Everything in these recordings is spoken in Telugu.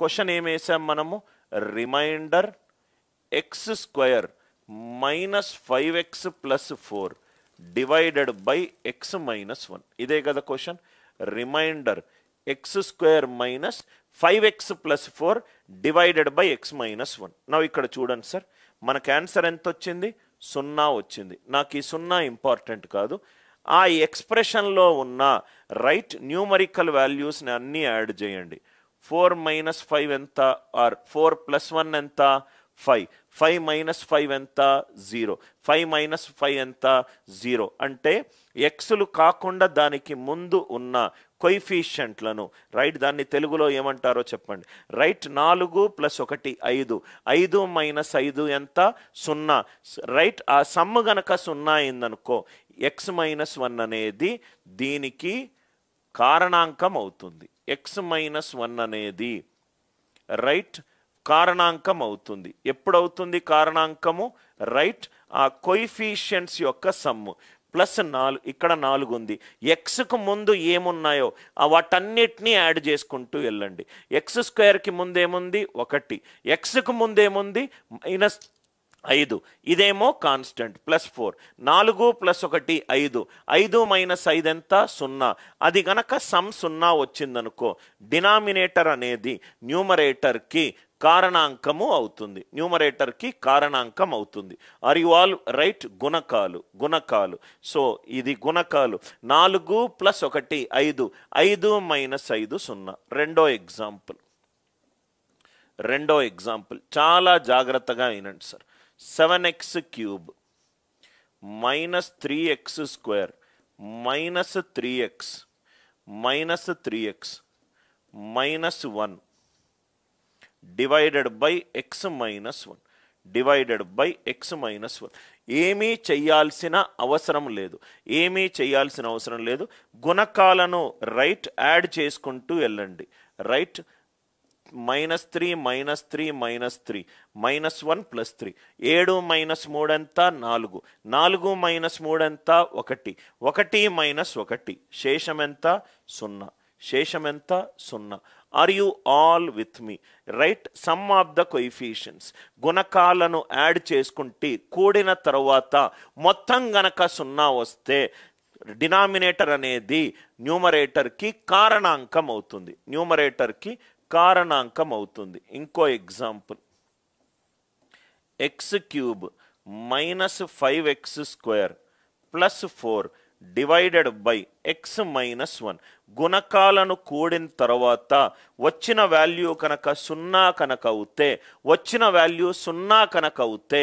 క్వశ్చన్ ఏం వేసాం మనము? Remainder x square minus 5x plus 4 divided by x minus 1. ఇదే కదా question. Remainder x square minus 5x plus 4 divided by x minus 1. నా ఇక్కడ చూడండి సార్, మనకు ఆన్సర్ ఎంత వచ్చింది? 0 వచ్చింది. నాకు ఈ 0 ఇంపార్టెంట్ కాదు, ఆ ఎక్స్ప్రెషన్లో ఉన్న రైట్ న్యూమరికల్ వాల్యూస్ని అన్నీ యాడ్ చేయండి. 4 మైనస్ 5 ఎంత? ఆర్ 4 ప్లస్ 1 ఎంత? 5. 5 మైనస్ 5 ఎంత? 0. 5 మైనస్ 5 ఎంత? 0. అంటే ఎక్స్లు కాకుండా దానికి ముందు ఉన్న కొయిఫిషియంట్లను రైట్, దాన్ని తెలుగులో ఏమంటారో చెప్పండి. Right, 4 plus 1 5. 5 మైనస్ 5 ఎంత? 0. రైట్, ఆ సమ్ము గనక 0 అయిందనుకో ఎక్స్ మైనస్ 1 అనేది దీనికి కారణాంకం అవుతుంది. ఎక్స్ మైనస్ 1 అనేది రైట్ కారణాంకం అవుతుంది. ఎప్పుడవుతుంది కారణాంకము? రైట్, ఆ కొయిఫిషియంట్స్ యొక్క సమ్ము ప్లస్ 4. ఇక్కడ 4 ఉంది. ఎక్స్కు ముందు ఏమున్నాయో వాటన్నిటినీ యాడ్ చేసుకుంటూ వెళ్ళండి. ఎక్స్ స్క్వేర్కి ముందేముంది? 1. ఎక్స్కు ముందేముంది? మైనస్ 5. ఇదేమో కాన్స్టెంట్ ప్లస్ 4. 4 ప్లస్ 1 5. 5 మైనస్ 5 ఎంత? 0. అది గనక సమ్ 0 వచ్చిందనుకో డినామినేటర్ అనేది న్యూమరేటర్కి కారణాంకము అవుతుంది. న్యూమరేటర్కి కారణాంకం అవుతుంది. Are you all right? గుణకాలు. సో ఇది గుణకాలు. 4 ప్లస్ 1 5. 5 మైనస్ 5 0. రెండో ఎగ్జాంపుల్ చాలా జాగ్రత్తగా వినండి sir. 7x cube minus 3x square minus 3x minus 1 divided by x minus 1. ఏమీ చేయాల్సిన అవసరం లేదు. గుణకాలను రైట్ యాడ్ చేసుకుంటూ వెళ్ళండి. Right, -3 -3 -3 -1 plus 3. 7 మైనస్ 3 ఎంత? 4. 4 మైనస్ 3 ఎంత? 1. 1 మైనస్ 1 శేషం ఎంత? 0. Are you all with me? Right, sum of the coefficients గుణకాలను యాడ్ చేసుకుంటే కూడిన తర్వాత మొత్తం గనక 0 వస్తే డినామినేటర్ అనేది న్యూమరేటర్కి కారణాంకం అవుతుంది. ఇంకో example, X cube minus 5x square plus 4 divided by x minus 1. గుణకాలను కూడిన తర్వాత వచ్చిన వాల్యూ కనుక 0 కనుక అవుతే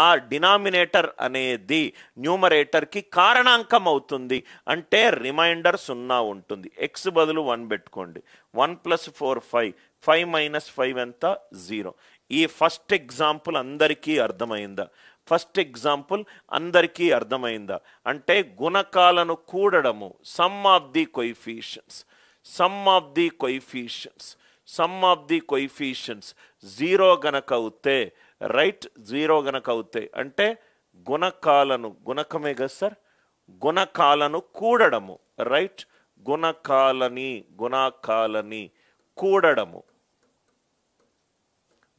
ఆ డినామినేటర్ అనేది న్యూమరేటర్కి కారణాంకం అవుతుంది. అంటే రిమైండర్ 0 ఉంటుంది. ఎక్స్ బదులు 1 పెట్టుకోండి. 1 ప్లస్ 4 5. 5 మైనస్ 5 ఎంత? 0. ఈ ఫస్ట్ ఎగ్జాంపుల్ అందరికీ అర్థమైందా? అంటే గుణకాలను కూడడము, సమ్ ఆఫ్ ది కొయిఫిషియన్స్ 0 గనక అవుతే రైట్, 0 గనక అవుతే అంటే గుణకమే కదా సార్, గుణకాలను కూడడము. రైట్, గుణకాలని కూడడము.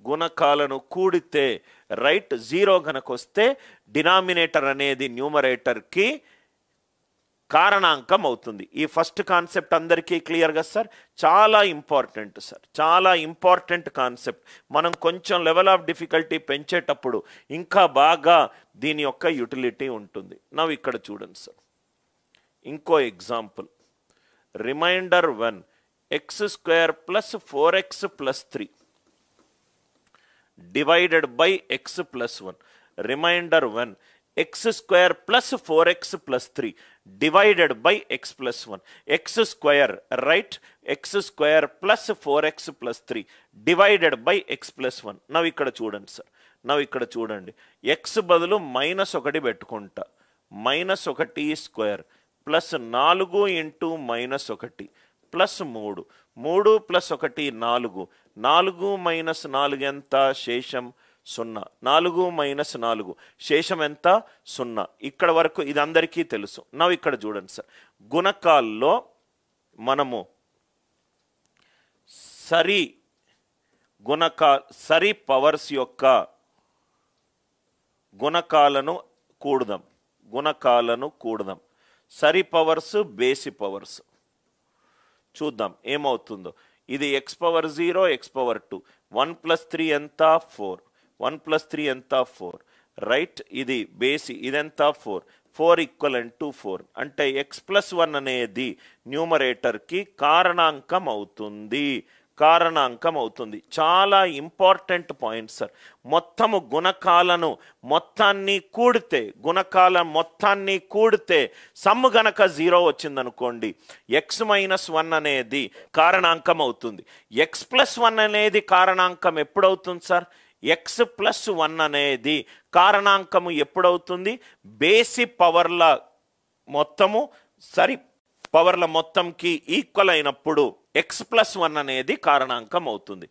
గుణకాలను కూడితే రైట్ 0 గనక వస్తే డినామినేటర్ అనేది న్యూమరేటర్కి కారణాంకం అవుతుంది. ఈ ఫస్ట్ కాన్సెప్ట్ అందరికీ క్లియర్గా సార్? చాలా ఇంపార్టెంట్ కాన్సెప్ట్. మనం కొంచెం లెవెల్ ఆఫ్ డిఫికల్టీ పెంచేటప్పుడు ఇంకా బాగా దీని యొక్క యూటిలిటీ ఉంటుంది. నవ్వు ఇక్కడ చూడండి సార్, ఇంకో example, remainder 1 x square plus 4x plus 3 divided by x plus 1. Remainder 1 x square plus 4x plus 3 divided by x plus 1. X square right, x square plus 4x plus 3 divided by x plus 1. నవ్వు ఇక్కడ చూడండి సార్, ఎక్స్ బదులు -1 పెట్టుకుంటా. -1 square plus 4 into -1 plus 3. 3 plus 1 4. 4 minus 4 ఎంత? శేషం 0. 4 మైనస్ 4 శేషం ఎంత? 0. ఇక్కడ వరకు ఇది అందరికీ తెలుసు. నవ్వు ఇక్కడ చూడండి సార్, గుణకాల్లో మనము సరి పవర్స్ యొక్క గుణకాలను కూడదాం. సరి పవర్స్ బేసి పవర్స్ చూద్దాం ఏమవుతుందో. ఇది x పవర్ 0 x పవర్ 2 1 + 3 ఎంత 4 1 + 3 ఎంత 4 రైట్. ఇది బేసి ఇదెంత 4 ఈక్వలెంట్ టు 4 అంటే x+1 అనేది న్యూమరేటర్కి కారణాంకం అవుతుంది. చాలా ఇంపార్టెంట్ పాయింట్ సార్. గుణకాల మొత్తాన్ని కూడితే సమ్ గనక 0 వచ్చిందనుకోండి x-1 అనేది కారణాంకం అవుతుంది. x+1 అనేది కారణాంకం ఎప్పుడవుతుంది సార్? x+1 అనేది కారణాంకము ఎప్పుడవుతుంది? బేసి పవర్ల మొత్తము సరి పవర్ల మొత్తంకి ఈక్వల్ అయినప్పుడు x+1 అనేది కారణాంకం అవుతుంది.